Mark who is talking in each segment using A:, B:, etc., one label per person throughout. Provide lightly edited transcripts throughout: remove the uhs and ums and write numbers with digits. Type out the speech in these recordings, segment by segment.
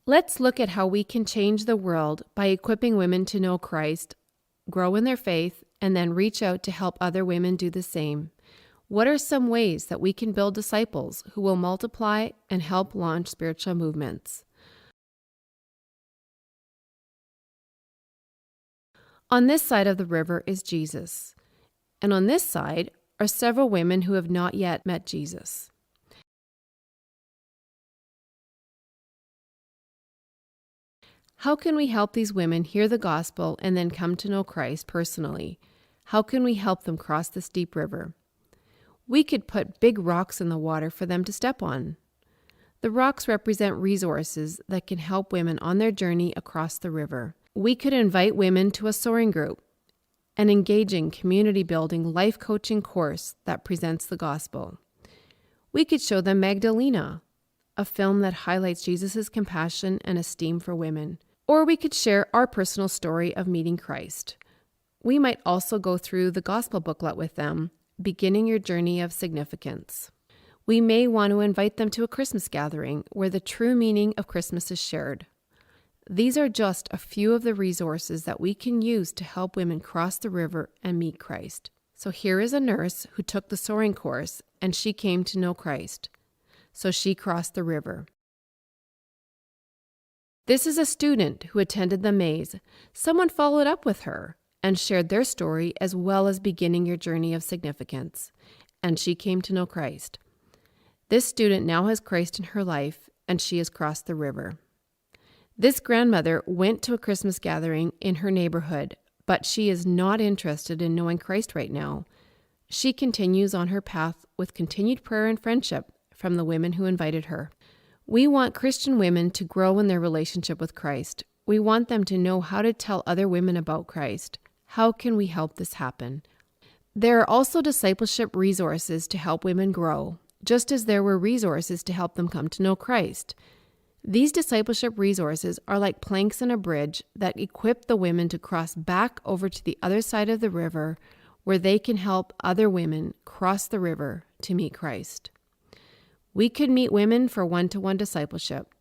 A: Let's look at how we can change the world by equipping women to know Christ, grow in their faith, and then reach out to help other women do the same. What are some ways that we can build disciples who will multiply and help launch spiritual movements? On this side of the river is Jesus, and on this side are several women who have not yet met Jesus. How can we help these women hear the gospel and then come to know Christ personally? How can we help them cross this deep river? We could put big rocks in the water for them to step on. The rocks represent resources that can help women on their journey across the river. We could invite women to a soaring group, an engaging community-building life coaching course that presents the gospel. We could show them Magdalena, a film that highlights Jesus' compassion and esteem for women. Or we could share our personal story of meeting Christ. We might also go through the gospel booklet with them, beginning your journey of significance. We may want to invite them to a Christmas gathering where the true meaning of Christmas is shared. These are just a few of the resources that we can use to help women cross the river and meet Christ. So here is a nurse who took the soaring course and she came to know Christ. So she crossed the river. This is a student who attended the maze. Someone followed up with her and shared their story as well as beginning your journey of significance. And she came to know Christ. This student now has Christ in her life and she has crossed the river. This grandmother went to a Christmas gathering in her neighborhood, but she is not interested in knowing Christ right now. She continues on her path with continued prayer and friendship from the women who invited her. We want Christian women to grow in their relationship with Christ. We want them to know how to tell other women about Christ. How can we help this happen? There are also discipleship resources to help women grow, just as there were resources to help them come to know Christ. These discipleship resources are like planks in a bridge that equip the women to cross back over to the other side of the river where they can help other women cross the river to meet Christ. We could meet women for one-to-one discipleship,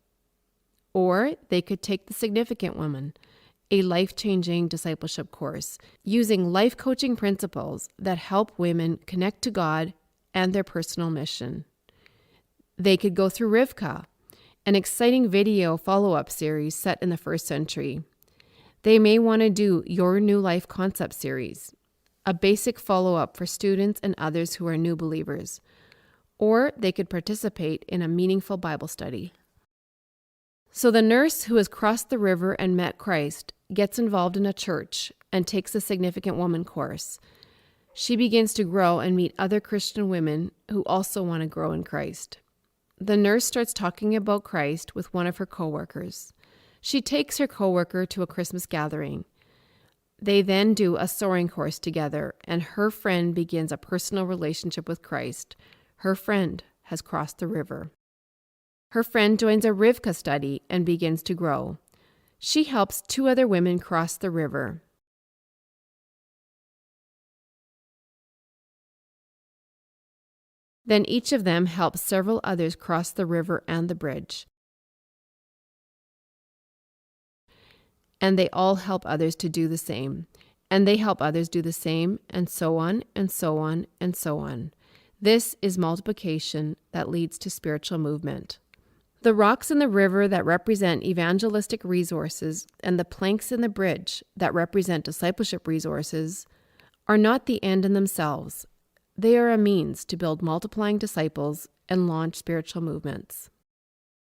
A: or they could take the Significant Woman, a life-changing discipleship course, using life coaching principles that help women connect to God and their personal mission. They could go through Rivka, an exciting video follow-up series set in the 1st century. They may want to do Your New Life Concept series, a basic follow-up for students and others who are new believers. Or they could participate in a meaningful Bible study. So the nurse who has crossed the river and met Christ gets involved in a church and takes a Significant Woman course. She begins to grow and meet other Christian women who also want to grow in Christ. The nurse starts talking about Christ with one of her coworkers. She takes her coworker to a Christmas gathering. They then do a soaring course together, and her friend begins a personal relationship with Christ. Her friend has crossed the river. Her friend joins a Rivka study and begins to grow. She helps 2 other women cross the river. Then each of them helps several others cross the river and the bridge. And they all help others to do the same. And they help others do the same, and so on, and so on, and so on. This is multiplication that leads to spiritual movement. The rocks in the river that represent evangelistic resources and the planks in the bridge that represent discipleship resources are not the end in themselves. They are a means to build multiplying disciples and launch spiritual movements.